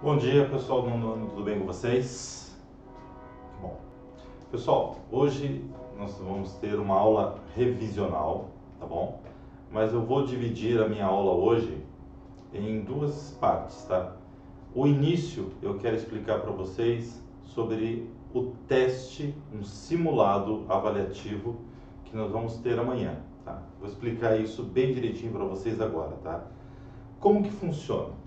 Bom dia, pessoal do Nono, tudo bem com vocês? Bom, pessoal, hoje nós vamos ter uma aula revisional, tá bom? Mas eu vou dividir a minha aula hoje em duas partes, tá? O início eu quero explicar para vocês sobre o teste, um simulado avaliativo que nós vamos ter amanhã, tá? Vou explicar isso bem direitinho para vocês agora, tá? Como que funciona?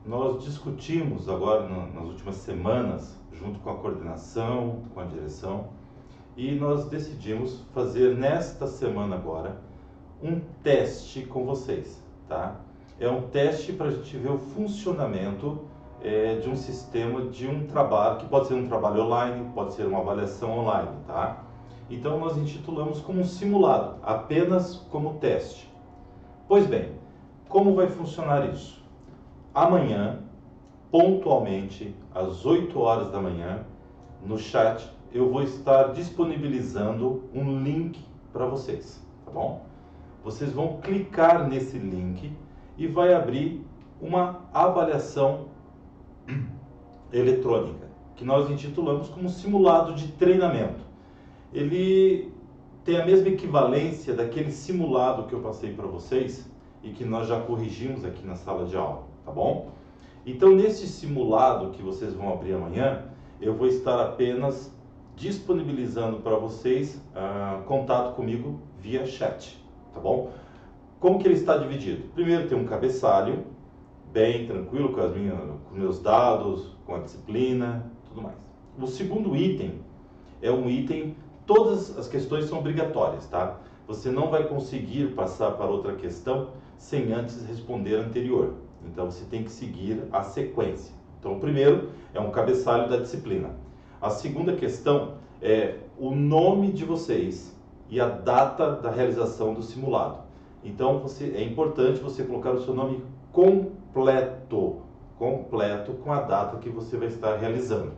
Nós discutimos agora nas últimas semanas, junto com a coordenação, com a direção, e nós decidimos fazer nesta semana agora um teste com vocês, tá? É um teste para a gente ver o funcionamento de um sistema, de um trabalho, que pode ser um trabalho online, pode ser uma avaliação online, tá? Então nós intitulamos como um simulado, apenas como teste. Pois bem, como vai funcionar isso? Amanhã, pontualmente, às 8 horas da manhã, no chat, eu vou estar disponibilizando um link para vocês, tá bom? Vocês vão clicar nesse link e vai abrir uma avaliação eletrônica, que nós intitulamos como simulado de treinamento. Ele tem a mesma equivalência daquele simulado que eu passei para vocês e que nós já corrigimos aqui na sala de aula, tá bom? Então, nesse simulado que vocês vão abrir amanhã, eu vou estar apenas disponibilizando para vocês contato comigo via chat, tá bom? Como que ele está dividido? Primeiro tem um cabeçalho, bem tranquilo, com os meus dados, com a disciplina, tudo mais. O segundo item é um item, todas as questões são obrigatórias, tá? Você não vai conseguir passar para outra questão sem antes responder a anterior. Então você tem que seguir a sequência. Então o primeiro é um cabeçalho da disciplina. A segunda questão é o nome de vocês e a data da realização do simulado. Então é importante você colocar o seu nome completo com a data que você vai estar realizando.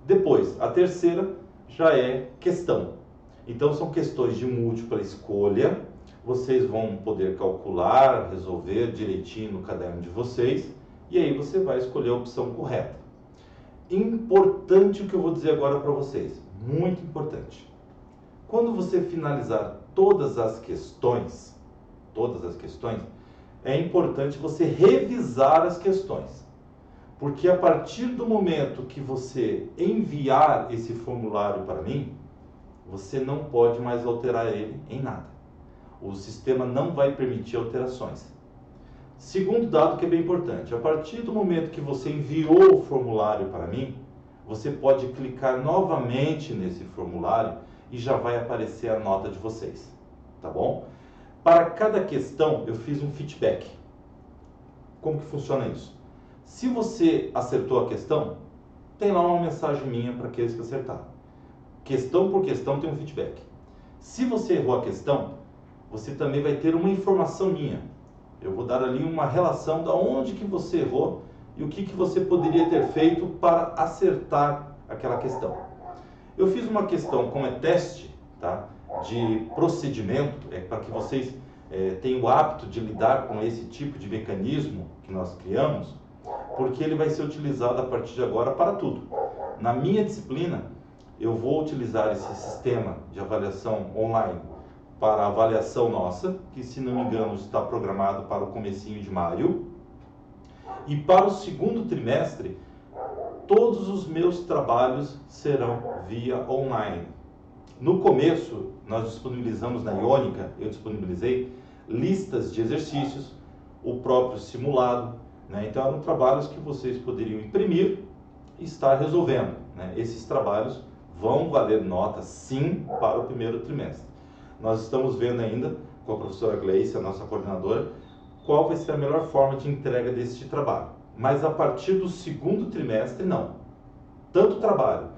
Depois, a terceira já é questão. Então são questões de múltipla escolha. Vocês vão poder calcular, resolver direitinho no caderno de vocês, e aí você vai escolher a opção correta. Importante o que eu vou dizer agora para vocês, muito importante. Quando você finalizar todas as questões, é importante você revisar as questões. Porque a partir do momento que você enviar esse formulário para mim, você não pode mais alterar ele em nada. O sistema não vai permitir alterações. Segundo dado que é bem importante, a partir do momento que você enviou o formulário para mim, você pode clicar novamente nesse formulário e já vai aparecer a nota de vocês, tá bom? Para cada questão eu fiz um feedback. Como que funciona isso? Se você acertou a questão, tem lá uma mensagem minha para aqueles que acertaram. Questão por questão tem um feedback. Se você errou a questão, você também vai ter uma informação minha. Eu vou dar ali uma relação de onde que você errou e o que você poderia ter feito para acertar aquela questão. Eu fiz uma questão como é teste, tá? De procedimento, para que vocês tenham o hábito de lidar com esse tipo de mecanismo que nós criamos, porque ele vai ser utilizado a partir de agora para tudo. Na minha disciplina, eu vou utilizar esse sistema de avaliação online para a avaliação nossa, que se não me engano está programado para o comecinho de maio. E para o segundo trimestre, todos os meus trabalhos serão via online. No começo, nós disponibilizamos na Iônica, eu disponibilizei listas de exercícios, o próprio simulado, né? Então eram trabalhos que vocês poderiam imprimir e estar resolvendo, né? Esses trabalhos vão valer nota sim para o primeiro trimestre. Nós estamos vendo ainda com a professora Gleice, a nossa coordenadora, qual vai ser a melhor forma de entrega deste trabalho. Mas a partir do segundo trimestre, não. Tanto o trabalho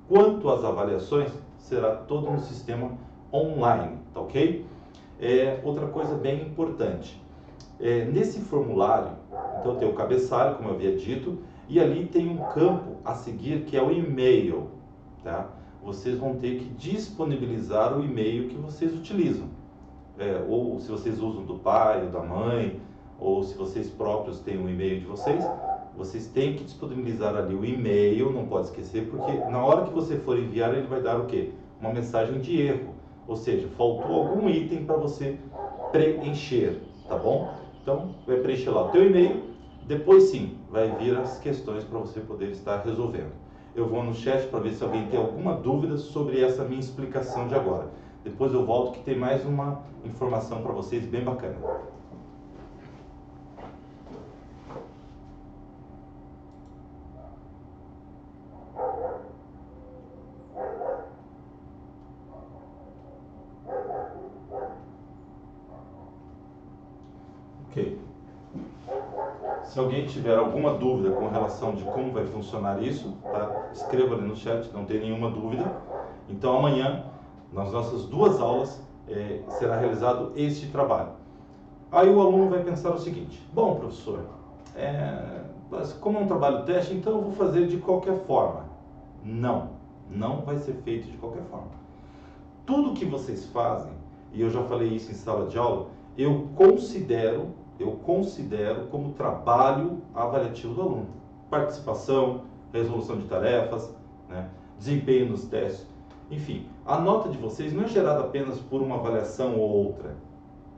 quanto as avaliações será todo no sistema online, tá ok? Outra coisa bem importante. Nesse formulário, então tem o cabeçalho, como eu havia dito, e ali tem um campo a seguir que é o e-mail, tá? Vocês vão ter que disponibilizar o e-mail que vocês utilizam. Ou se vocês usam do pai ou da mãe, ou se vocês próprios têm um e-mail de vocês, vocês têm que disponibilizar ali o e-mail, não pode esquecer, porque na hora que você for enviar, ele vai dar o quê? Uma mensagem de erro, ou seja, faltou algum item para você preencher, tá bom? Então, vai preencher lá o teu e-mail, depois sim, vai vir as questões para você poder estar resolvendo. Eu vou no chat para ver se alguém tem alguma dúvida sobre essa minha explicação de agora. Depois eu volto que tem mais uma informação para vocês bem bacana. Ok. Se alguém tiver alguma dúvida com relação de como vai funcionar isso, tá? Escreva ali no chat, não tem nenhuma dúvida. Então amanhã, nas nossas 2 aulas, será realizado este trabalho. Aí o aluno vai pensar o seguinte: bom, professor, mas como é um trabalho teste, então eu vou fazer de qualquer forma. Não, não vai ser feito de qualquer forma. Tudo que vocês fazem, e eu já falei isso em sala de aula, eu considero como trabalho avaliativo do aluno. Participação, resolução de tarefas, né, desempenho nos testes, enfim. A nota de vocês não é gerada apenas por uma avaliação ou outra.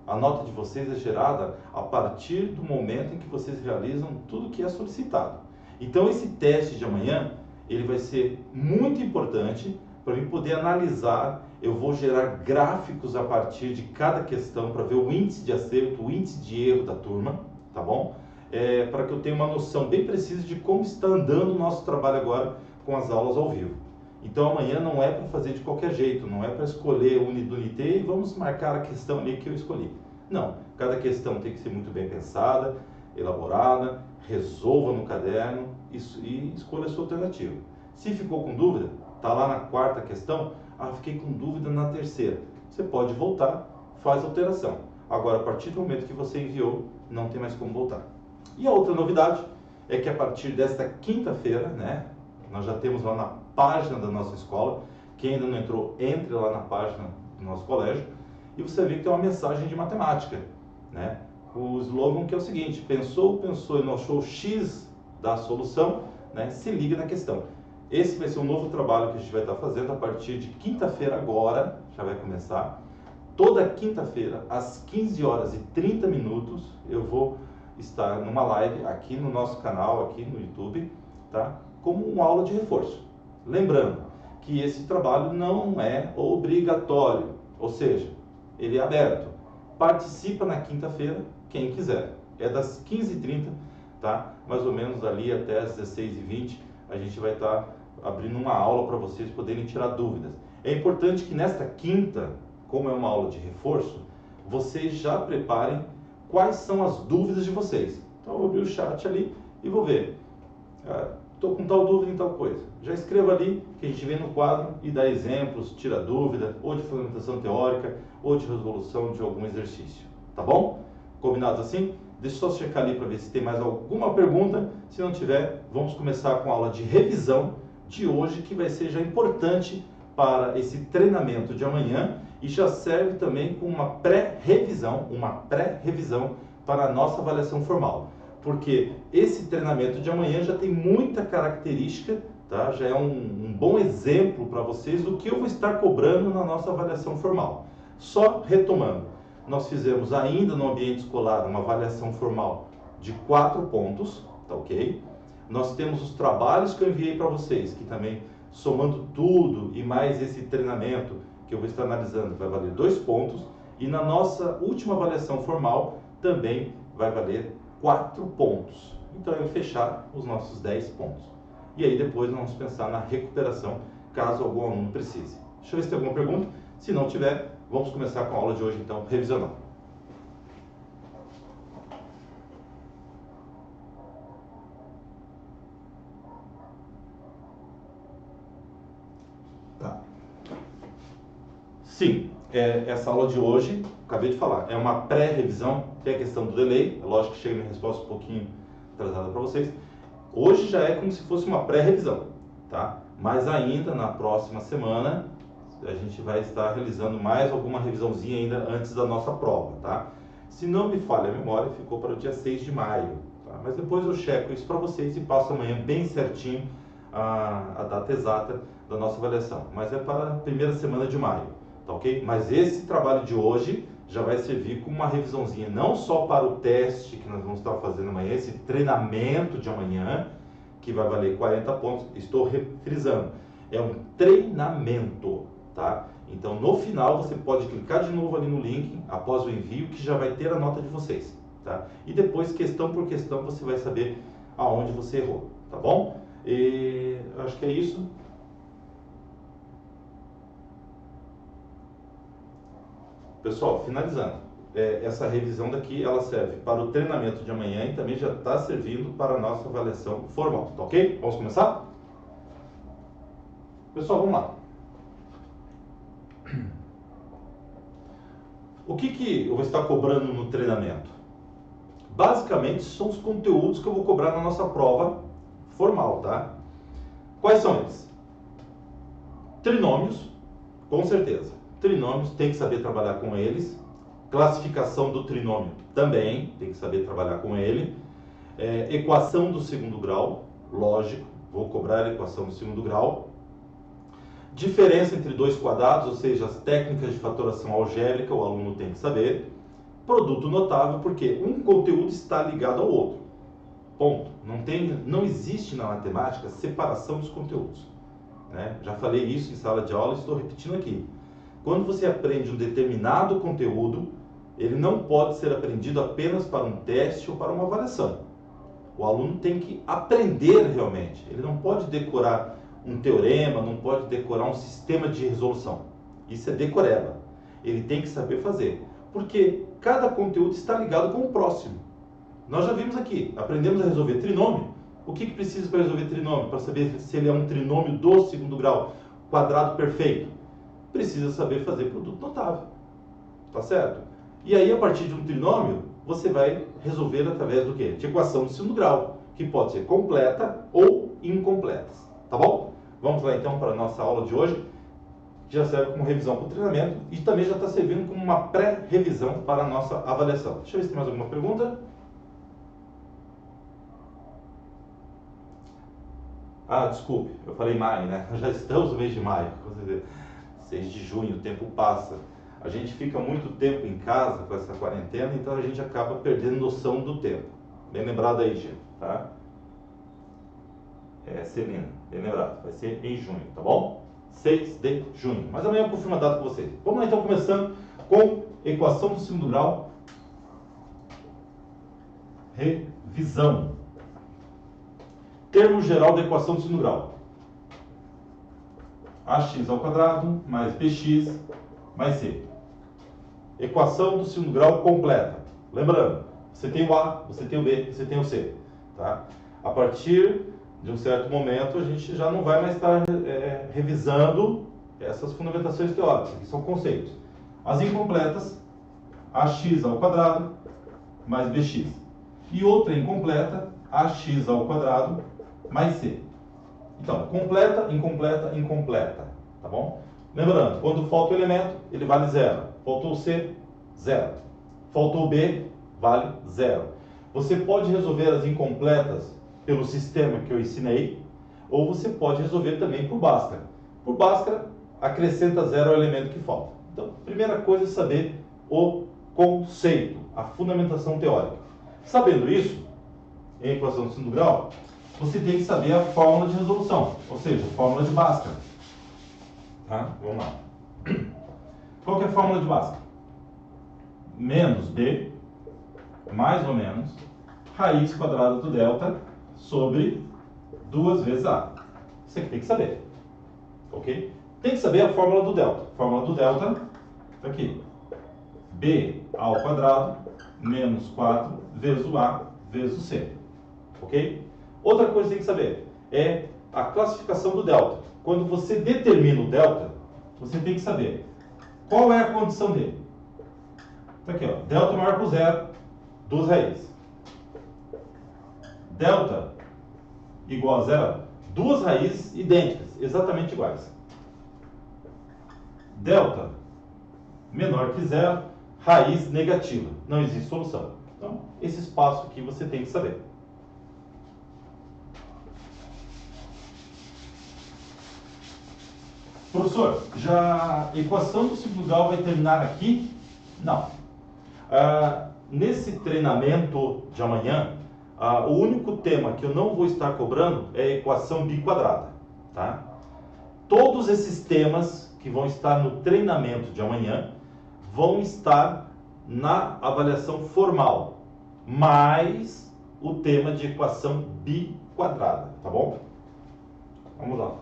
A nota de vocês é gerada a partir do momento em que vocês realizam tudo que é solicitado. Então esse teste de amanhã, ele vai ser muito importante para eu poder analisar. Eu vou gerar gráficos a partir de cada questão para ver o índice de acerto, o índice de erro da turma, tá bom? Para que eu tenha uma noção bem precisa de como está andando o nosso trabalho agora com as aulas ao vivo. Então amanhã não é para fazer de qualquer jeito, não é para escolher o unidade e vamos marcar a questão ali que eu escolhi. Não, cada questão tem que ser muito bem pensada, elaborada, resolva no caderno e escolha a sua alternativa. Se ficou com dúvida, está lá na 4ª questão, fiquei com dúvida na 3ª. Você pode voltar, faz a alteração. Agora, a partir do momento que você enviou, não tem mais como voltar. E a outra novidade é que a partir desta quinta-feira, né, nós já temos lá na página da nossa escola, quem ainda não entrou, entre lá na página do nosso colégio, e você vê que tem uma mensagem de matemática, né? O slogan que é o seguinte: pensou e não achou X da solução, né? Se liga na questão. Esse vai ser um novo trabalho que a gente vai estar fazendo a partir de quinta-feira agora, já vai começar. Toda quinta-feira, às 15h30, eu vou estar numa live aqui no nosso canal, aqui no YouTube, tá? Como uma aula de reforço. Lembrando que esse trabalho não é obrigatório, ou seja, ele é aberto. Participa na quinta-feira, quem quiser. É das 15h30, tá? Mais ou menos ali até as 16h20, a gente vai estar abrindo uma aula para vocês poderem tirar dúvidas. É importante que nesta quinta, como é uma aula de reforço, vocês já preparem quais são as dúvidas de vocês. Então eu vou abrir o chat ali e vou ver. Estou com tal dúvida em tal coisa. Já escreva ali, que a gente vem no quadro e dá exemplos, tira dúvida, ou de fundamentação teórica, ou de resolução de algum exercício. Tá bom? Combinado assim? Deixa eu só checar ali para ver se tem mais alguma pergunta. Se não tiver, vamos começar com a aula de revisão de hoje, que vai ser já importante para esse treinamento de amanhã e já serve também como uma pré-revisão para a nossa avaliação formal. Porque esse treinamento de amanhã já tem muita característica, tá? Já é um bom exemplo para vocês do que eu vou estar cobrando na nossa avaliação formal. Só retomando, nós fizemos ainda no ambiente escolar uma avaliação formal de 4 pontos, tá ok? Nós temos os trabalhos que eu enviei para vocês, que também, somando tudo e mais esse treinamento que eu vou estar analisando, vai valer 2 pontos. E na nossa última avaliação formal também vai valer 4 pontos. Então, eu vou fechar os nossos 10 pontos. E aí depois nós vamos pensar na recuperação, caso algum aluno precise. Deixa eu ver se tem alguma pergunta. Se não tiver, vamos começar com a aula de hoje, então, revisional. Tá. Sim, essa aula de hoje, acabei de falar, é uma pré-revisão, tem a questão do delay, é lógico que chega minha resposta um pouquinho atrasada para vocês. Hoje já é como se fosse uma pré-revisão, tá? Mas ainda na próxima semana a gente vai estar realizando mais alguma revisãozinha ainda antes da nossa prova, tá? Se não me falha a memória, ficou para o dia 6 de maio, tá? Tá? Mas depois eu checo isso para vocês e passo amanhã bem certinho a data exata da nossa avaliação. Mas é para a primeira semana de maio, tá ok? Mas esse trabalho de hoje já vai servir como uma revisãozinha, não só para o teste que nós vamos estar fazendo amanhã, esse treinamento de amanhã, que vai valer 40 pontos, estou frisando, é um treinamento, tá? Então, no final, você pode clicar de novo ali no link, após o envio, que já vai ter a nota de vocês, tá? E depois, questão por questão, você vai saber aonde você errou, tá bom? E acho que é isso. Pessoal, finalizando, essa revisão daqui, ela serve para o treinamento de amanhã e também já está servindo para a nossa avaliação formal, tá ok? Vamos começar? Pessoal, vamos lá. O que eu vou estar cobrando no treinamento? Basicamente, são os conteúdos que eu vou cobrar na nossa prova formal, tá? Quais são eles? Trinômios, com certeza. Trinômios, tem que saber trabalhar com eles. Classificação do trinômio, também tem que saber trabalhar com ele. Equação do segundo grau, lógico, vou cobrar a equação do segundo grau. Diferença entre dois quadrados, ou seja, as técnicas de fatoração algébrica, o aluno tem que saber. Produto notável, porque um conteúdo está ligado ao outro. Ponto. Não existe na matemática separação dos conteúdos, né? Já falei isso em sala de aula e estou repetindo aqui. Quando você aprende um determinado conteúdo, ele não pode ser aprendido apenas para um teste ou para uma avaliação. O aluno tem que aprender realmente. Ele não pode decorar um teorema, não pode decorar um sistema de resolução. Isso é decoreba. Ele tem que saber fazer. Porque cada conteúdo está ligado com o próximo. Nós já vimos aqui, aprendemos a resolver trinômio. O que precisa para resolver trinômio? Para saber se ele é um trinômio do segundo grau, quadrado perfeito. Precisa saber fazer produto notável. Tá certo? E aí, a partir de um trinômio, você vai resolver através do quê? De equação de segundo grau, que pode ser completa ou incompleta. Tá bom? Vamos lá então para a nossa aula de hoje. Já serve como revisão para o treinamento e também já está servindo como uma pré-revisão para a nossa avaliação. Deixa eu ver se tem mais alguma pergunta. Ah, desculpe, eu falei maio, né? Já estamos no mês de maio. 6 de junho, o tempo passa. A gente fica muito tempo em casa com essa quarentena, então a gente acaba perdendo noção do tempo. Bem lembrado aí, Gil, tá? Celina, bem lembrado. Vai ser em junho, tá bom? 6 de junho. Mas amanhã eu confirmo a data com vocês. Vamos lá então, começando com equação do segundo grau. Revisão. Termo geral da equação do segundo grau. ax ao quadrado mais bx mais c. Equação do segundo grau completa. Lembrando, você tem o a, você tem o b, você tem o c. Tá? A partir de um certo momento, a gente já não vai mais estar revisando essas fundamentações teóricas, que são conceitos. As incompletas, ax ao quadrado mais bx. E outra incompleta, ax ao quadrado mais c. Então, completa, incompleta, incompleta. Tá bom? Lembrando, quando falta o elemento, ele vale 0. Faltou o c, 0. Faltou o b, vale 0. Você pode resolver as incompletas pelo sistema que eu ensinei, ou você pode resolver também por Bhaskara. Por Bhaskara, acrescenta 0 ao elemento que falta. Então, primeira coisa é saber o conceito, a fundamentação teórica. Sabendo isso, em equação do segundo grau, você tem que saber a fórmula de resolução, ou seja, a fórmula de Bhaskara. Tá? Vamos lá. Qual que é a fórmula de Bhaskara? Menos b, mais ou menos, raiz quadrada do delta sobre 2 vezes a. Isso aqui tem que saber. Ok? Tem que saber a fórmula do delta. A fórmula do delta está aqui. b ao quadrado menos 4 vezes o a vezes o c. Ok? Outra coisa que tem que saber é a classificação do delta. Quando você determina o delta, você tem que saber qual é a condição dele. Está aqui, ó. Delta maior que o zero, 2 raízes. Delta igual a zero, 2 raízes idênticas, exatamente iguais. Delta menor que zero, raiz negativa. Não existe solução. Então, esse espaço aqui você tem que saber. Professor, já a equação do segundo grau vai terminar aqui? Não. Nesse treinamento de amanhã, o único tema que eu não vou estar cobrando é a equação biquadrada, tá? Todos esses temas que vão estar no treinamento de amanhã vão estar na avaliação formal, mais o tema de equação biquadrada, tá bom? Vamos lá.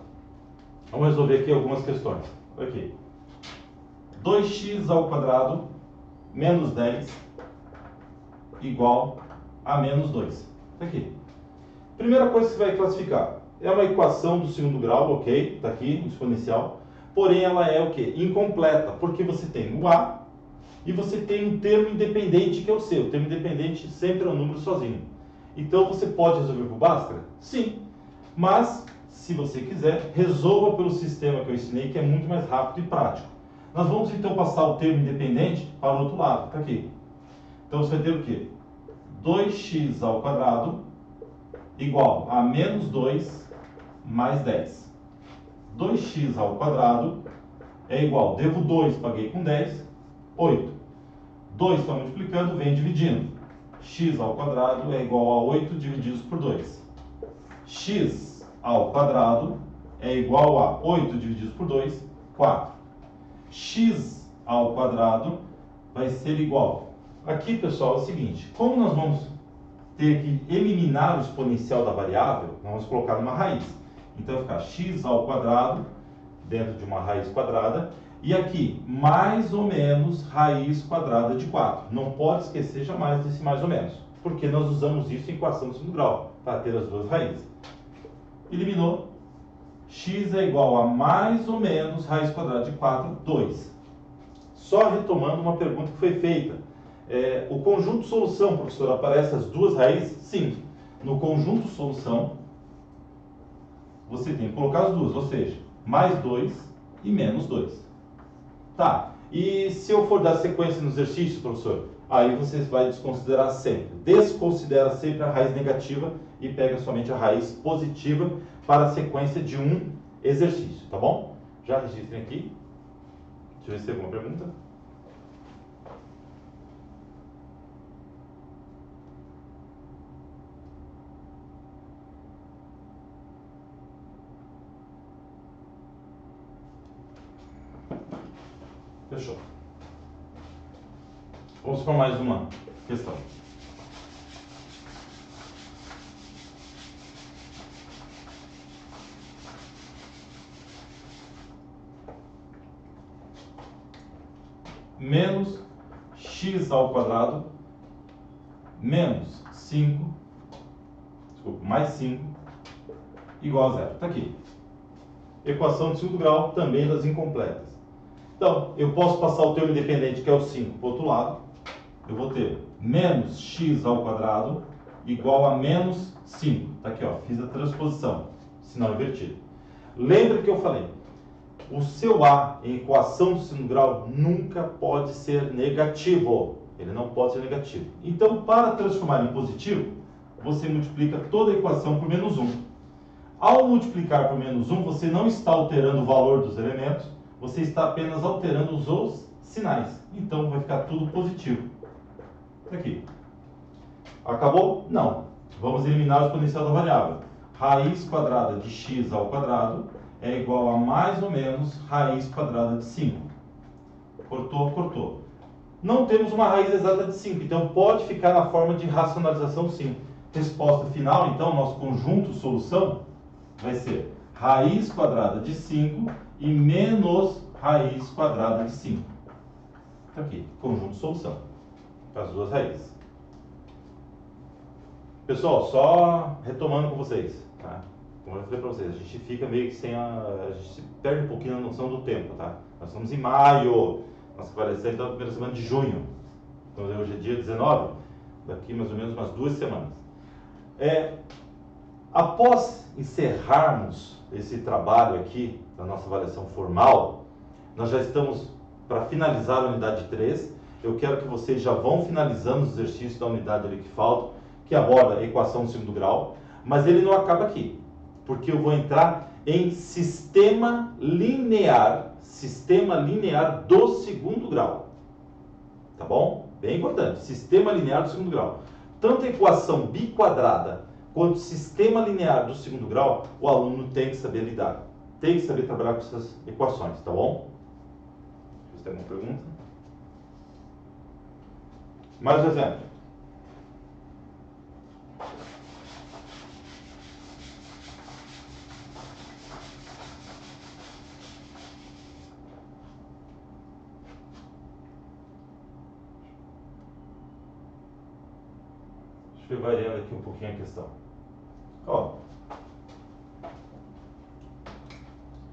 Vamos resolver aqui algumas questões. Aqui. 2x ao quadrado menos 10 igual a menos 2. Aqui. Primeira coisa que você vai classificar. É uma equação do segundo grau, ok? Está aqui, exponencial. Porém, ela é o quê? Incompleta, porque você tem o a e você tem um termo independente que é o c. O termo independente sempre é um número sozinho. Então, você pode resolver por Bhaskara? Sim. Mas, se você quiser, resolva pelo sistema que eu ensinei, que é muito mais rápido e prático. Nós vamos, então, passar o termo independente para o outro lado. Está aqui. Então, você vai ter o quê? 2x ao quadrado igual a menos 2 mais 10. 2x ao quadrado é igual, devo 2, paguei com 10, 8. 2 está multiplicando, vem dividindo. X ao quadrado é igual a 8 divididos por 2. X ao quadrado é igual a 8 divididos por 2, 4. X ao quadrado vai ser igual. Aqui, pessoal, é o seguinte, como nós vamos ter que eliminar o exponencial da variável, nós vamos colocar uma raiz. Então, vai ficar x ao quadrado dentro de uma raiz quadrada. E aqui, mais ou menos raiz quadrada de 4. Não pode esquecer jamais desse mais ou menos, porque nós usamos isso em equação do segundo grau, para ter as duas raízes. Eliminou. X é igual a mais ou menos raiz quadrada de 4, 2. Só retomando uma pergunta que foi feita. O conjunto solução, professor, aparece as duas raízes? Sim. No conjunto solução, você tem que colocar as duas, ou seja, mais 2 e menos 2. Tá, e se eu for dar sequência no exercício, professor, aí você vai desconsiderar sempre. Desconsidera sempre a raiz negativa e pega somente a raiz positiva para a sequência de um exercício, tá bom? Já registrem aqui. Deixa eu ver se tem alguma pergunta. Fechou. Vamos para mais uma questão. Menos x ao quadrado menos 5, desculpa, mais 5 igual a zero. Está aqui. Equação de segundo grau, também das incompletas. Então, eu posso passar o termo independente, que é o 5, para o outro lado. Eu vou ter menos x ao quadrado igual a menos 5. Está aqui, ó, fiz a transposição, sinal invertido. Lembra que eu falei, o seu a em equação do segundo grau nunca pode ser negativo. Ele não pode ser negativo. Então, para transformar em positivo, você multiplica toda a equação por menos 1. Ao multiplicar por menos 1, você não está alterando o valor dos elementos, você está apenas alterando os sinais. Então, vai ficar tudo positivo. Aqui. Acabou? Não. Vamos eliminar o exponencial da variável. Raiz quadrada de x ao quadrado é igual a mais ou menos raiz quadrada de 5. Cortou, cortou. Não temos uma raiz exata de 5, então pode ficar na forma de racionalização sim. Resposta final, então, nosso conjunto solução vai ser raiz quadrada de 5 e menos raiz quadrada de 5. Tá aqui, conjunto solução. As duas raízes. Pessoal, só retomando com vocês, tá? Como eu falei para vocês, a gente fica meio que sem a gente perde um pouquinho a noção do tempo, tá? Nós estamos em maio, nossa avaliação então é a primeira semana de junho. Então hoje é dia 19, daqui mais ou menos umas 2 semanas. Após encerrarmos esse trabalho aqui da nossa avaliação formal, nós já estamos para finalizar a unidade 3. Eu quero que vocês já vão finalizando os exercícios da unidade ali que faltam, que aborda a equação do segundo grau, mas ele não acaba aqui, porque eu vou entrar em sistema linear do segundo grau. Tá bom? Bem importante, sistema linear do segundo grau. Tanto a equação biquadrada quanto o sistema linear do segundo grau, o aluno tem que saber lidar. Tem que saber trabalhar com essas equações, tá bom? Você tem alguma pergunta? Mais um exemplo. Deixa eu variando aqui um pouquinho a questão. Ó,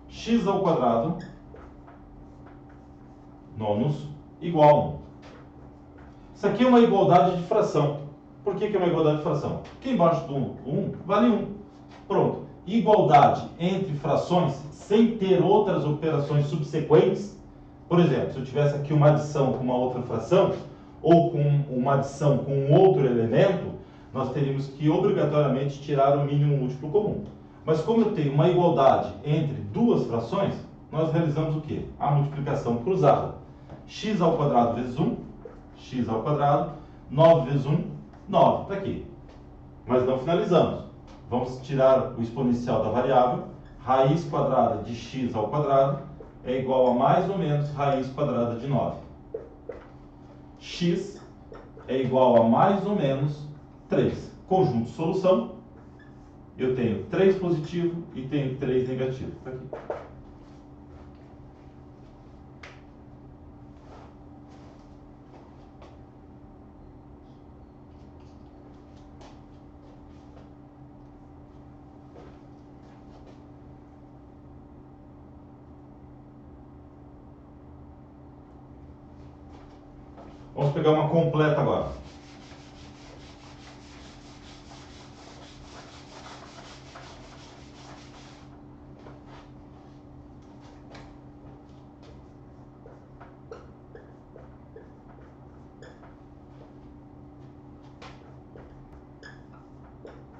x ao quadrado nonos igual a 1. Isso aqui é uma igualdade de fração. Por que é uma igualdade de fração? Porque embaixo do 1 vale 1. Pronto. Igualdade entre frações sem ter outras operações subsequentes. Por exemplo, se eu tivesse aqui uma adição com uma outra fração, ou com uma adição com um outro elemento, nós teríamos que obrigatoriamente tirar o mínimo múltiplo comum. Mas como eu tenho uma igualdade entre duas frações, nós realizamos o quê? A multiplicação cruzada. X ao quadrado vezes 1, x ao quadrado, 9 vezes 1, 9. Está aqui. Mas não finalizamos. Vamos tirar o exponencial da variável. Raiz quadrada de x ao quadrado é igual a mais ou menos raiz quadrada de 9. X é igual a mais ou menos 3. Conjunto de solução. Eu tenho 3 positivo e tenho 3 negativo. Tá aqui. Vamos pegar uma completa agora.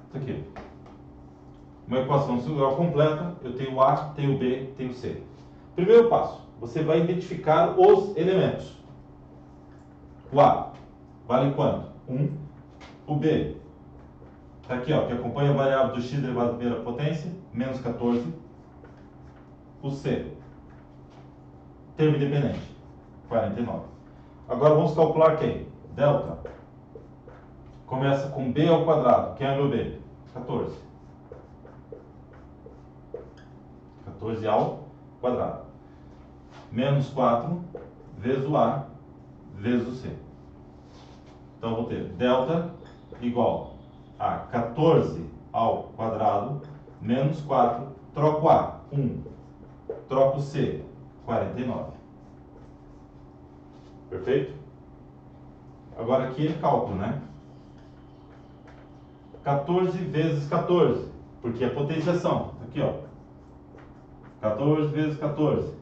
Isso aqui. Uma equação singular completa, eu tenho o A, tenho o B, tenho o C. Primeiro passo, você vai identificar os elementos. O A vale quanto? 1. O B, está aqui, ó, que acompanha a variável do x elevado à primeira potência, menos 14. O C, termo independente, 49. Agora vamos calcular quem? Delta. Começa com B ao quadrado. Quem é meu B? 14. 14 ao quadrado. Menos 4 vezes o A vezes o C. Então, eu vou ter delta igual a 14 ao quadrado menos 4, troco A, 1, troco C, 49. Perfeito? Agora aqui é cálculo, né? 14 vezes 14, porque é potenciação. Aqui, ó. 14 vezes 14.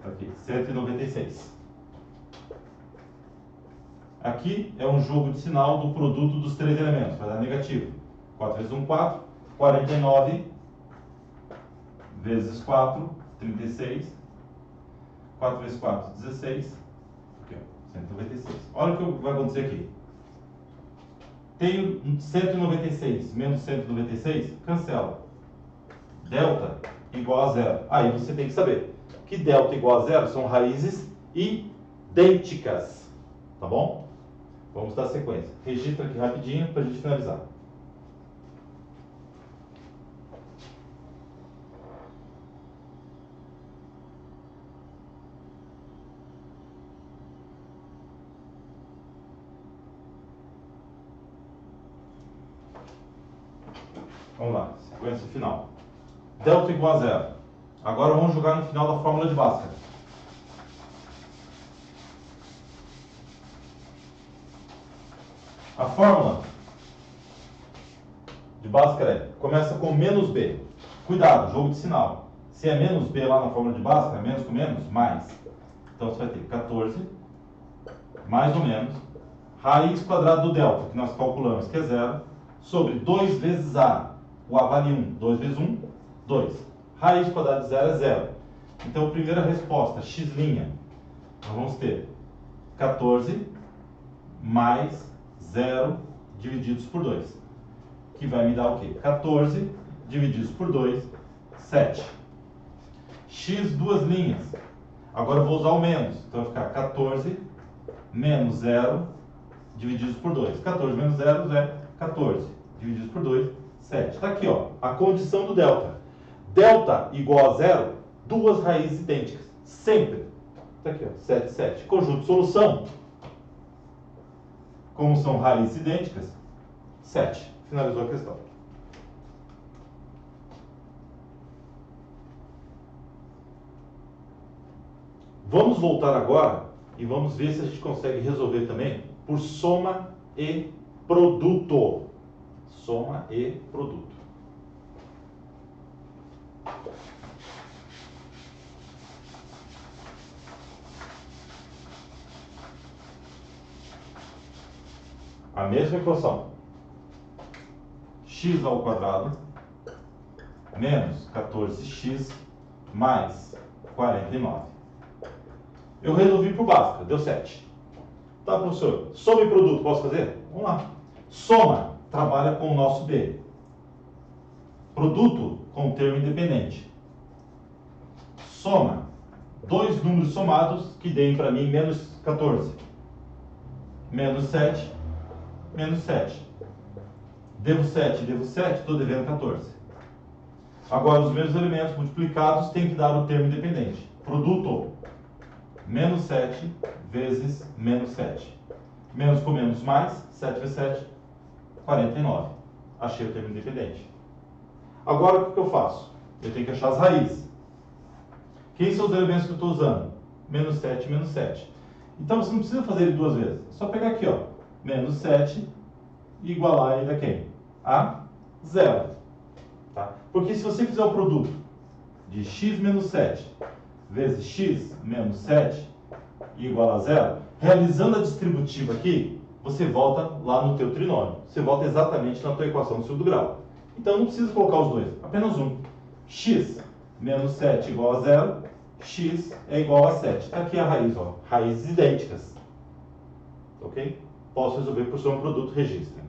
Aqui, 196. Aqui é um jogo de sinal do produto dos três elementos, vai dar negativo. 4 vezes 1, 4. 49 vezes 4, 36. 4 vezes 4, 16. Aqui, ó, 196. Olha o que vai acontecer aqui. Tenho 196 menos 196, cancela. Delta igual a zero. Aí você tem que saber que delta igual a zero são raízes idênticas. Tá bom? Vamos dar sequência. Registra aqui rapidinho para a gente finalizar. Vamos lá, sequência final. Delta igual a zero. Agora vamos jogar no final da fórmula de Bhaskara. A fórmula de Bhaskara começa com menos B. Cuidado, jogo de sinal. Se é menos B lá na fórmula de Bhaskara, menos com menos, mais. Então você vai ter 14, mais ou menos, raiz quadrada do delta, que nós calculamos, que é zero, sobre 2 vezes A. O A vale 1. 2 vezes 1, 2. Raiz quadrada de 0 é 0. Então, primeira resposta, x', nós vamos ter 14 mais 0 divididos por 2. Que vai me dar o quê? 14 divididos por 2, 7. X, duas linhas. Agora eu vou usar o menos. Então vai ficar 14 menos 0 divididos por 2. 14 menos 0 é 14. Divididos por 2, 7. Está aqui, ó, a condição do delta. Delta igual a 0, duas raízes idênticas. Sempre. Está aqui, ó, 7, 7. Conjunto de solução. Como são raízes idênticas, 7. Finalizou a questão. Vamos voltar agora e vamos ver se a gente consegue resolver também por soma e produto. Soma e produto. A mesma equação. X ao quadrado menos 14x mais 49. Eu resolvi por básica, deu 7. Tá, professor? Soma e produto, posso fazer? Vamos lá. Soma, trabalha com o nosso B. Produto, com o termo independente. Soma, dois números somados que deem para mim menos 14. Menos 7, menos 7. Devo 7, estou devendo 14. Agora, os mesmos elementos multiplicados têm que dar o termo independente. Produto, menos 7 vezes menos 7. Menos com menos mais, 7 vezes 7, 49. Achei o termo independente. Agora, o que eu faço? Eu tenho que achar as raízes. Quem são os elementos que eu estou usando? Menos 7, menos 7. Então, você não precisa fazer ele duas vezes. É só pegar aqui, ó, menos 7 e igualar ele a quem? A 0. Tá? Porque se você fizer o produto de x menos 7 vezes x menos 7 igual a 0, realizando a distributiva aqui, você volta lá no teu trinômio. Você volta exatamente na tua equação do segundo grau. Então não precisa colocar os dois, apenas um. X menos 7 igual a 0, x é igual a 7. Está aqui a raiz, ó, raízes idênticas. Ok? Posso resolver por soma produto, registre.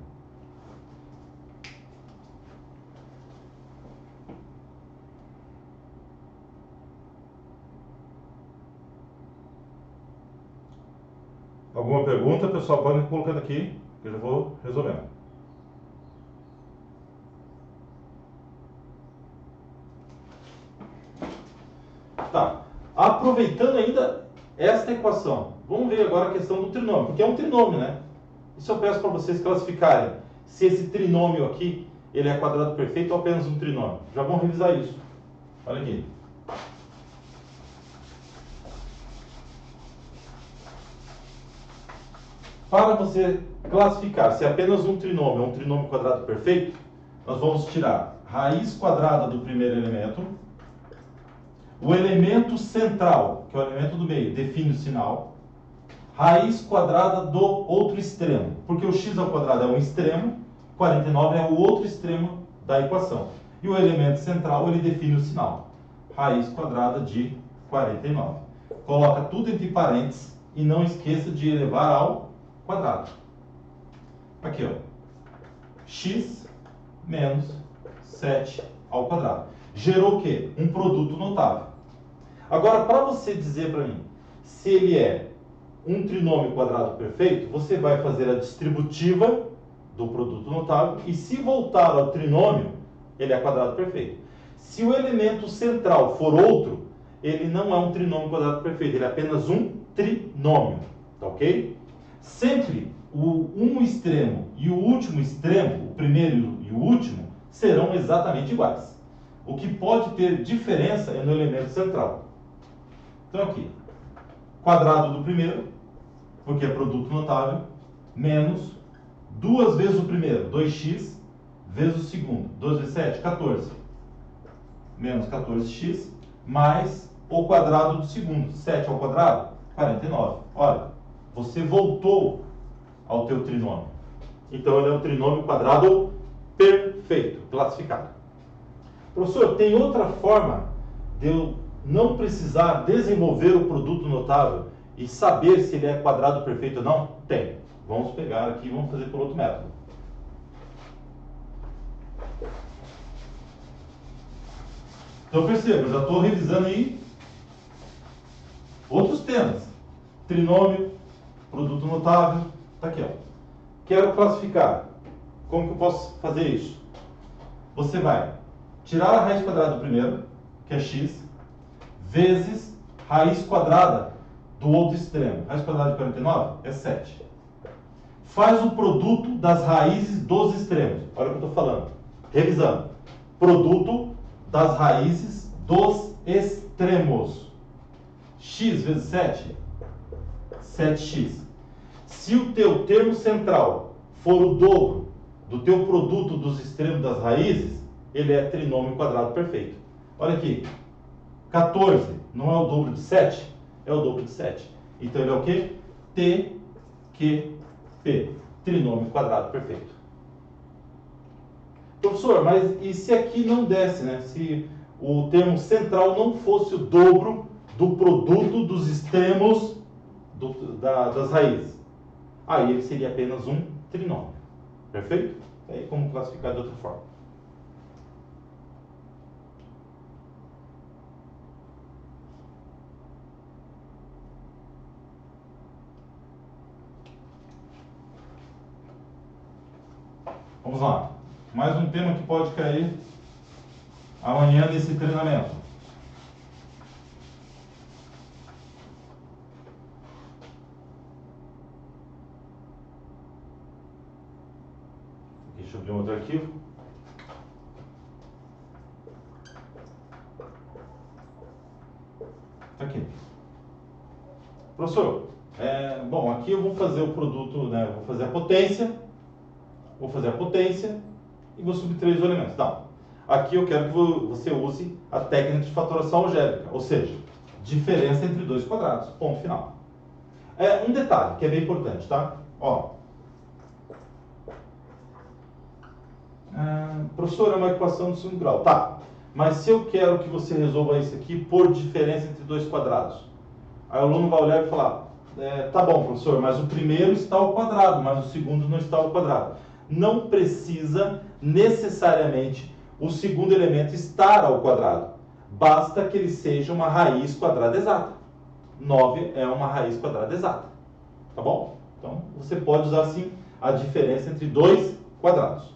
Alguma pergunta, pessoal? Podem ir colocando aqui, que eu já vou resolvendo. Tá. Aproveitando ainda esta equação, vamos ver agora a questão do trinômio, porque é um trinômio, né? Isso eu peço para vocês classificarem se esse trinômio aqui, ele é quadrado perfeito ou apenas um trinômio. Já vamos revisar isso. Olha aqui. Para você classificar se é apenas um trinômio ou um trinômio quadrado perfeito, nós vamos tirar raiz quadrada do primeiro elemento, o elemento central, que é o elemento do meio, define o sinal, raiz quadrada do outro extremo, porque o x ao quadrado é um extremo, 49 é o outro extremo da equação. E o elemento central, ele define o sinal, raiz quadrada de 49. Coloca tudo entre parênteses e não esqueça de elevar ao quadrado. Aqui, ó. X menos 7 ao quadrado. Gerou o quê? Um produto notável. Agora, para você dizer para mim se ele é um trinômio quadrado perfeito, você vai fazer a distributiva do produto notável e, se voltar ao trinômio, ele é quadrado perfeito. Se o elemento central for outro, ele não é um trinômio quadrado perfeito, ele é apenas um trinômio. Tá ok? Sempre um extremo e o último extremo, o primeiro e o último, serão exatamente iguais. O que pode ter diferença é no elemento central. Então aqui, quadrado do primeiro, porque é produto notável, menos 2 vezes o primeiro, 2x, vezes o segundo, 2 vezes 7, 14. Menos 14x, mais o quadrado do segundo, 7 ao quadrado, 49. Olha, você voltou ao teu trinômio. Então ele é um trinômio quadrado perfeito, classificado. Professor, tem outra forma de eu não precisar desenvolver o produto notável e saber se ele é quadrado perfeito ou não? Tem. Vamos pegar aqui e vamos fazer por outro método. Então perceba, eu já estou revisando aí outros temas. Trinômio, produto notável, está aqui, ó. Quero classificar. Como que eu posso fazer isso? Você vai tirar a raiz quadrada do primeiro, que é x, vezes raiz quadrada do outro extremo. Raiz quadrada de 49 é 7. Faz o produto das raízes dos extremos. Olha o que eu estou falando. Revisando. Produto das raízes dos extremos. X vezes 7, 7x. Se o teu termo central for o dobro do teu produto dos extremos das raízes, ele é trinômio quadrado perfeito. Olha aqui. 14 não é o dobro de 7? É o dobro de 7. Então ele é o quê? TQP. Trinômio quadrado perfeito. Professor, mas e se aqui não desse, né? Se o termo central não fosse o dobro do produto dos extremos das raízes? Aí ele seria apenas um trinômio. Perfeito? Aí como classificar de outra forma? Vamos lá. Mais um tema que pode cair amanhã nesse treinamento. Deixa eu abrir um outro arquivo. Está aqui. Professor, bom, aqui eu vou fazer o produto, né? Vou fazer a potência e vou subtrair os elementos. Não. Aqui eu quero que você use a técnica de fatoração algébrica, ou seja, diferença entre dois quadrados. Ponto final. Um detalhe que é bem importante, tá? Ó. Professor, é uma equação de segundo grau. Tá. Mas se eu quero que você resolva isso aqui por diferença entre dois quadrados, aí o aluno vai olhar e falar, tá bom, professor, mas o primeiro está ao quadrado, mas o segundo não está ao quadrado. Não precisa necessariamente o segundo elemento estar ao quadrado. Basta que ele seja uma raiz quadrada exata. 9 é uma raiz quadrada exata. Tá bom? Então, você pode usar, sim, a diferença entre dois quadrados.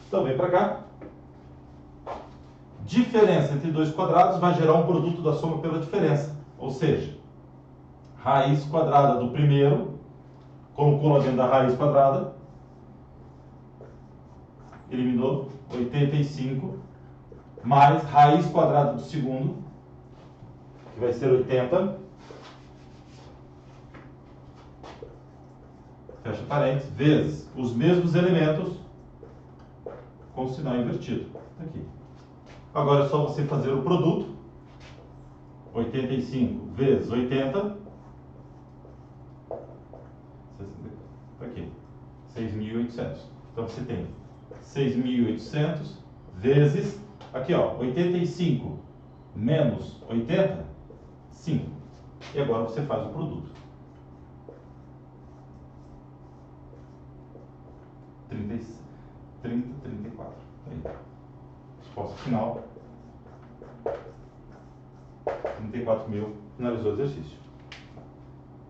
Então, vem para cá. Diferença entre dois quadrados vai gerar um produto da soma pela diferença. Ou seja, raiz quadrada do primeiro, colocou lá dentro da raiz quadrada, eliminou 85, mais raiz quadrada do segundo, que vai ser 80, fecha parênteses, vezes os mesmos elementos com o sinal invertido. Aqui. Agora é só você fazer o produto, 85 vezes 80, aqui, 6.800. Então você tem 6.800 vezes, aqui ó, 85 menos 80, 5. E agora você faz o produto. 30, 34. Aí. Resposta final. 34.000. Finalizou o exercício.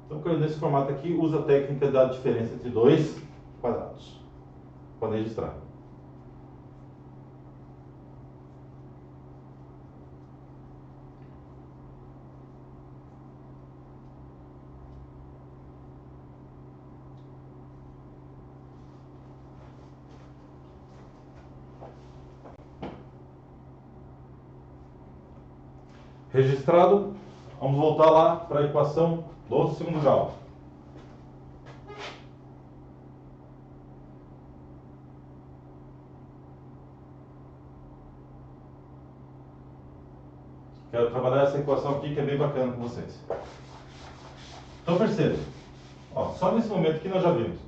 Então, nesse formato aqui, usa a técnica da diferença entre dois quadrados. Pode registrar. Registrado, vamos voltar lá para a equação do segundo grau. Quero trabalhar essa equação aqui que é bem bacana com vocês. Então perceba, ó, só nesse momento aqui nós já vimos.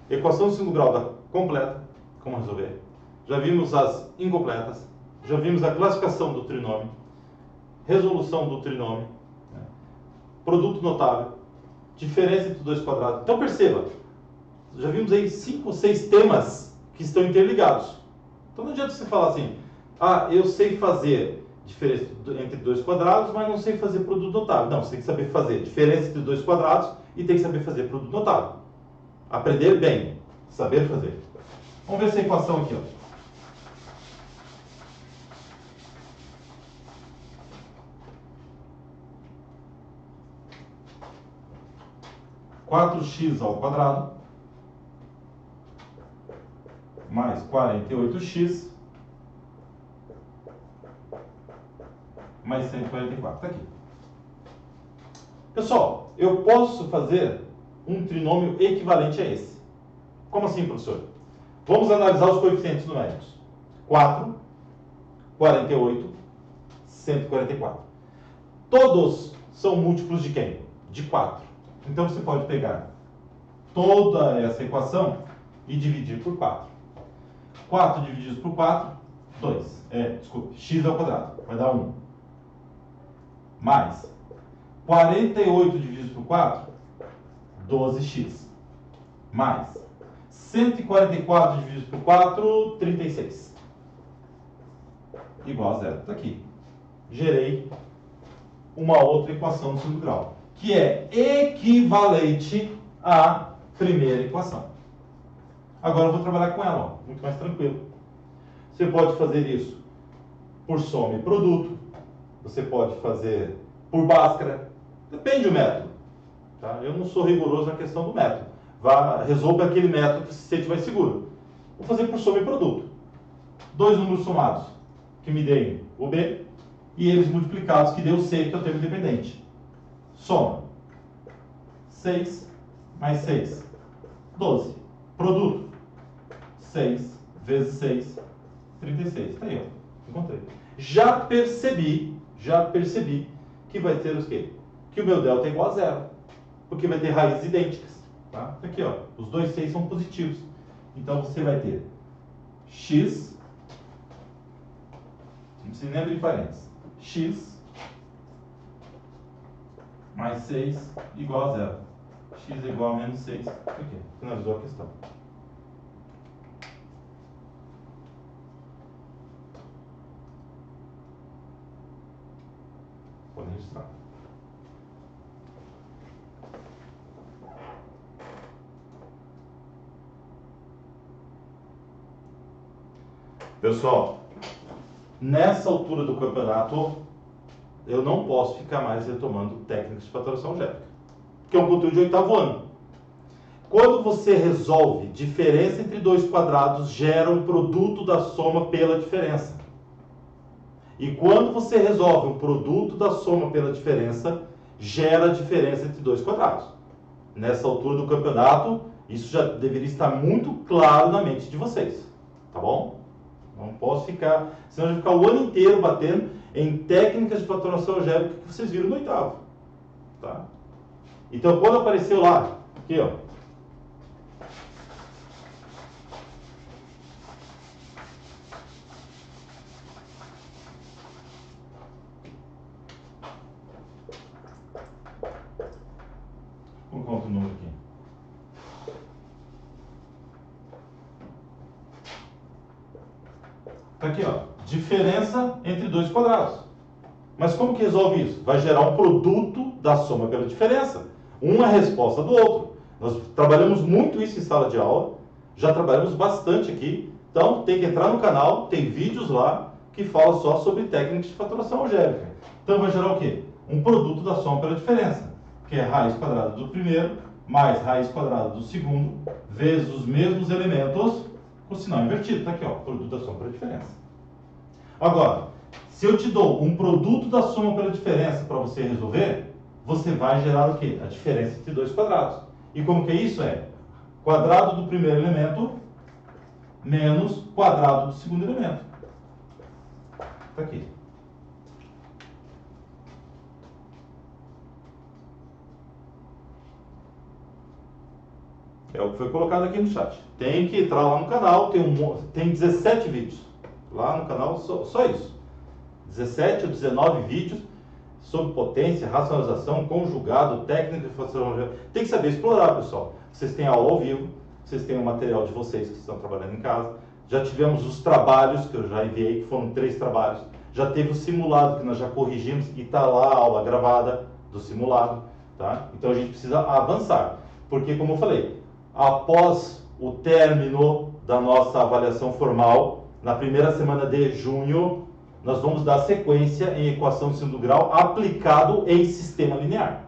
Equação do segundo grau completa, como resolver. Já vimos as incompletas. Já vimos a classificação do trinômio, resolução do trinômio, né? Produto notável, diferença entre dois quadrados. Então perceba, já vimos aí 5 ou 6 temas que estão interligados. Então não adianta você falar assim, ah, eu sei fazer diferença entre dois quadrados, mas não sei fazer produto notável. Não, você tem que saber fazer diferença entre dois quadrados e tem que saber fazer produto notável. Aprender bem, saber fazer. Vamos ver essa equação aqui, ó. 4x ao quadrado mais 48x mais 144. Está aqui. Pessoal, eu posso fazer um trinômio equivalente a esse. Como assim, professor? Vamos analisar os coeficientes numéricos. 4, 48, 144. Todos são múltiplos de quem? De 4. Então você pode pegar toda essa equação e dividir por 4. 4 dividido por 4, 2. Desculpe, x ao quadrado, vai dar 1. Mais 48 dividido por 4, 12x. Mais 144 dividido por 4, 36. Igual a zero. Está aqui. Gerei uma outra equação do segundo grau, que é equivalente à primeira equação. Agora eu vou trabalhar com ela, ó, muito mais tranquilo. Você pode fazer isso por soma e produto. Você pode fazer por Bhaskara. Depende do método. Tá? Eu não sou rigoroso na questão do método. Resolva aquele método que se sente mais seguro. Vou fazer por soma e produto. Dois números somados que me deem o B e eles multiplicados que dê o C, que é o termo independente. Soma. 6 mais 6. 12. Produto. 6 vezes 6. 36. Está aí, ó. Encontrei. Já percebi que vai ter os quê? Que o meu delta é igual a zero. Porque vai ter raízes idênticas. Tá? Aqui, ó. Os dois 6 são positivos. Então você vai ter x, não precisa nem abrir parênteses, x mais 6 igual a zero. X é igual a menos 6. Aqui, finalizou a questão. Pode registrar. Pessoal, nessa altura do campeonato, eu não posso ficar mais retomando técnicas de fatoração algébrica, que é um conteúdo de 8º ano. Quando você resolve diferença entre dois quadrados, gera um produto da soma pela diferença. E quando você resolve um produto da soma pela diferença, gera a diferença entre dois quadrados. Nessa altura do campeonato, isso já deveria estar muito claro na mente de vocês. Tá bom? Não posso ficar, senão eu vou ficar o ano inteiro batendo em técnicas de fatoração algébrica que vocês viram no 8º. Tá? Então, quando apareceu lá, aqui, ó. Vou colocar outro número aqui. Tá aqui, ó. Diferença entre dois quadrados. Mas como que resolve isso? Vai gerar um produto da soma pela diferença. Um é a resposta do outro. Nós trabalhamos muito isso em sala de aula. Já trabalhamos bastante aqui. Então, tem que entrar no canal, tem vídeos lá que falam só sobre técnicas de fatoração algébrica. Então, vai gerar o quê? Um produto da soma pela diferença, que é raiz quadrada do primeiro mais raiz quadrada do segundo, vezes os mesmos elementos, com o sinal invertido. Está aqui, ó, produto da soma pela diferença. Agora, se eu te dou um produto da soma pela diferença para você resolver, você vai gerar o quê? A diferença entre dois quadrados. E como que é isso? É quadrado do primeiro elemento menos quadrado do segundo elemento. Está aqui. É o que foi colocado aqui no chat. Tem que entrar lá no canal, tem 17 vídeos lá no canal, só isso. 17 ou 19 vídeos sobre potência, racionalização, conjugado, técnica de função. Tem que saber explorar, pessoal. Vocês têm aula ao vivo, vocês têm o material de vocês que estão trabalhando em casa. Já tivemos os trabalhos que eu já enviei, que foram 3 trabalhos. Já teve o simulado que nós já corrigimos e está lá a aula gravada do simulado, tá? Então a gente precisa avançar, porque como eu falei, após o término da nossa avaliação formal, na primeira semana de junho, nós vamos dar sequência em equação de segundo grau aplicado em sistema linear.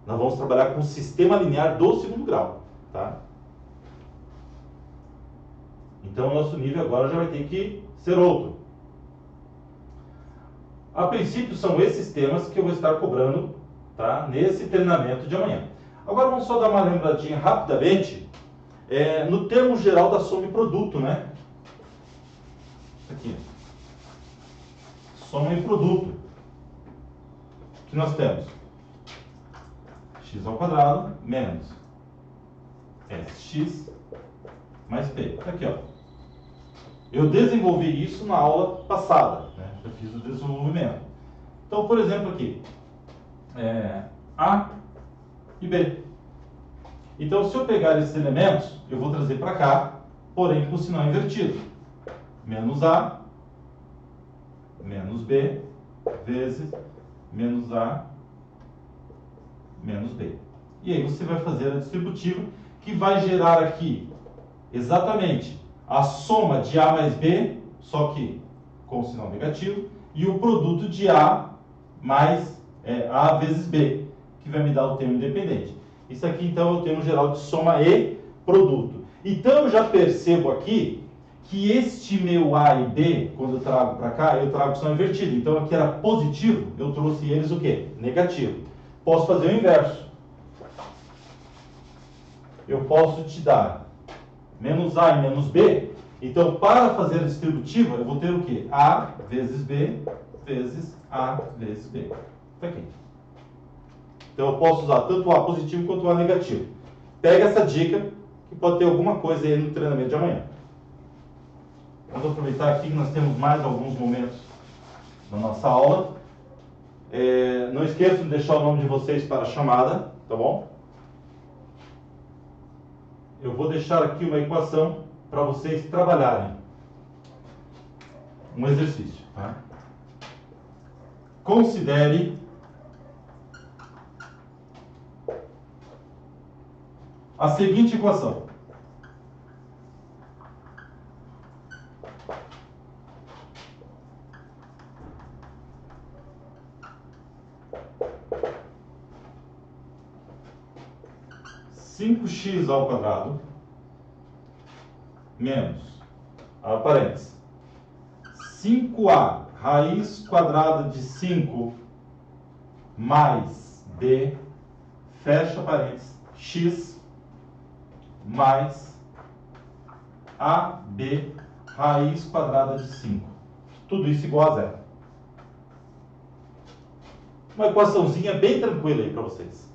Nós vamos trabalhar com o sistema linear do segundo grau, tá? Então o nosso nível agora já vai ter que ser outro. A princípio são esses temas que eu vou estar cobrando, tá, nesse treinamento de amanhã. Agora vamos só dar uma lembradinha rapidamente no termo geral da soma e produto, né? Aqui. Soma e produto. Que nós temos x ao quadrado menos sx mais p. Aqui, ó. Eu desenvolvi isso na aula passada, né? Eu fiz o desenvolvimento. Então, por exemplo, aqui, A e B. Então, se eu pegar esses elementos, eu vou trazer para cá, porém com sinal invertido. Menos A, menos B, vezes menos A, menos B. E aí você vai fazer a distributiva, que vai gerar aqui, exatamente, a soma de A mais B, só que com sinal negativo, e o produto de A mais A vezes B, que vai me dar o termo independente. Isso aqui, então, é o termo geral de soma e produto. Então, eu já percebo aqui que este meu A e B, quando eu trago para cá, eu trago sinal invertido. Então, aqui era positivo, eu trouxe eles o quê? Negativo. Posso fazer o inverso. Eu posso te dar menos A e menos B. Então, para fazer a distributiva, eu vou ter o quê? A vezes B vezes A vezes B. Tá aqui. Então, eu posso usar tanto o A positivo quanto o A negativo. Pega essa dica, que pode ter alguma coisa aí no treinamento de amanhã. Vamos aproveitar aqui que nós temos mais alguns momentos na nossa aula. Não esqueçam de deixar o nome de vocês para a chamada, tá bom? Eu vou deixar aqui uma equação para vocês trabalharem. Um exercício, tá? Considere a seguinte equação. Cinco x ao quadrado menos, parênteses, 5a raiz quadrada de 5 mais b, fecha parênteses, x mais ab raiz quadrada de 5. Tudo isso igual a zero. Uma equaçãozinha bem tranquila aí para vocês.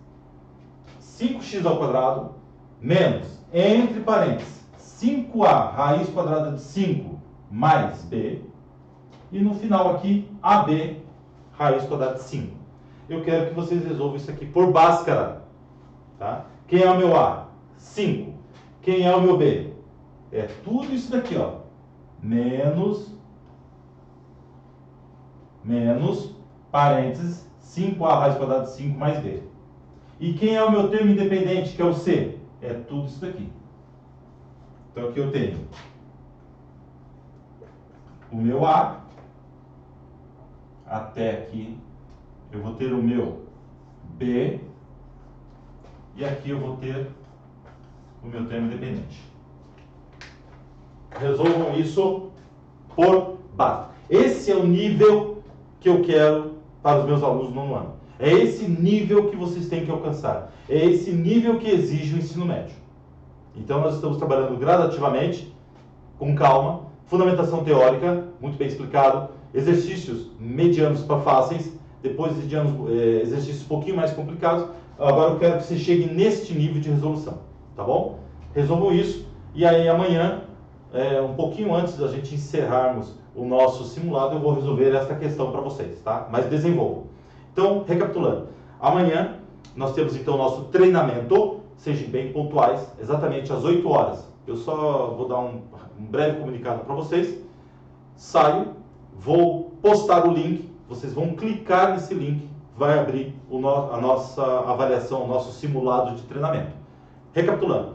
5x ao quadrado menos, entre parênteses, 5a raiz quadrada de 5 mais b, e no final aqui, ab raiz quadrada de 5. Eu quero que vocês resolvam isso aqui por Bhaskara, tá? Quem é o meu A? 5. Quem é o meu B? É tudo isso daqui, ó. Menos, parênteses, 5a raiz quadrada de 5 mais b. E quem é o meu termo independente, que é o C? É tudo isso daqui. Então aqui eu tenho o meu A, até aqui eu vou ter o meu B, e aqui eu vou ter o meu termo independente. Resolvam isso por base. Esse é o nível que eu quero para os meus alunos no nono ano. É esse nível que vocês têm que alcançar. É esse nível que exige o ensino médio. Então nós estamos trabalhando gradativamente, com calma, fundamentação teórica, muito bem explicado, exercícios medianos para fáceis, depois exercícios um pouquinho mais complicados. Agora eu quero que você chegue neste nível de resolução, tá bom? Resolvam isso e aí amanhã, um pouquinho antes da gente encerrarmos o nosso simulado, eu vou resolver essa questão para vocês, tá? Mas desenvolvam. Então, recapitulando, amanhã nós temos então o nosso treinamento, sejam bem pontuais, exatamente às 8 horas. Eu só vou dar um breve comunicado para vocês. Saio, vou postar o link, vocês vão clicar nesse link, vai abrir a nossa avaliação, o nosso simulado de treinamento. Recapitulando,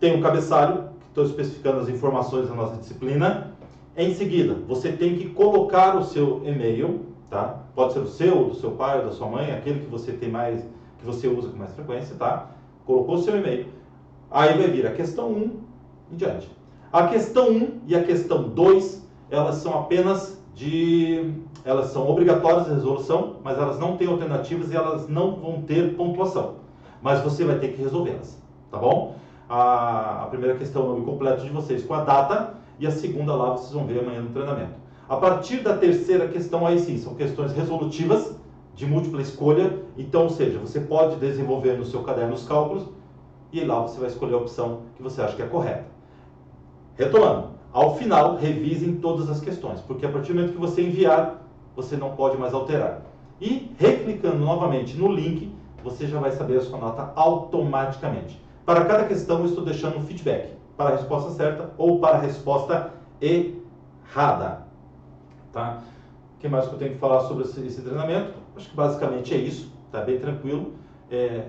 tem um cabeçalho, que estou especificando as informações da nossa disciplina. Em seguida, você tem que colocar o seu e-mail, tá? Pode ser o seu, do seu pai, ou da sua mãe, aquele que você tem mais, que você usa com mais frequência, tá? Colocou o seu e-mail. Aí vai vir a questão 1 em diante. A questão 1 e a questão 2, elas são elas são obrigatórias de resolução, mas elas não têm alternativas e elas não vão ter pontuação. Mas você vai ter que resolvê-las, tá bom? A primeira questão é o nome completo de vocês com a data e a segunda lá vocês vão ver amanhã no treinamento. A partir da terceira questão, aí sim, são questões resolutivas de múltipla escolha. Então, ou seja, você pode desenvolver no seu caderno os cálculos e lá você vai escolher a opção que você acha que é correta. Retomando, ao final, revisem todas as questões, porque a partir do momento que você enviar, você não pode mais alterar. E reclicando novamente no link, você já vai saber a sua nota automaticamente. Para cada questão, eu estou deixando um feedback para a resposta certa ou para a resposta errada. Tá? O que mais que eu tenho que falar sobre esse treinamento? Acho que basicamente é isso, tá bem tranquilo.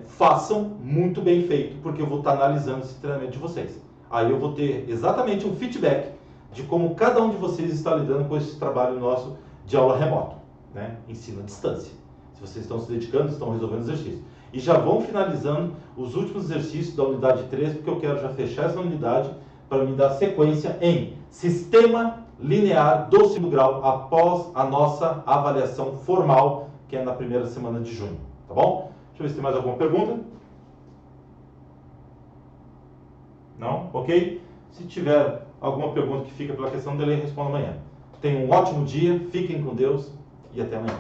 Façam muito bem feito, porque eu vou estar analisando esse treinamento de vocês. Aí eu vou ter exatamente um feedback de como cada um de vocês está lidando com esse trabalho nosso de aula remoto, né? Ensino à distância. Se vocês estão se dedicando, estão resolvendo exercícios. E já vão finalizando os últimos exercícios da unidade 3, porque eu quero já fechar essa unidade para me dar sequência em sistema linear do segundo grau após a nossa avaliação formal, que é na primeira semana de junho, tá bom? Deixa eu ver se tem mais alguma pergunta. Não? Ok? Se tiver alguma pergunta que fica pela questão dele, responda amanhã. Tenham um ótimo dia, fiquem com Deus e até amanhã.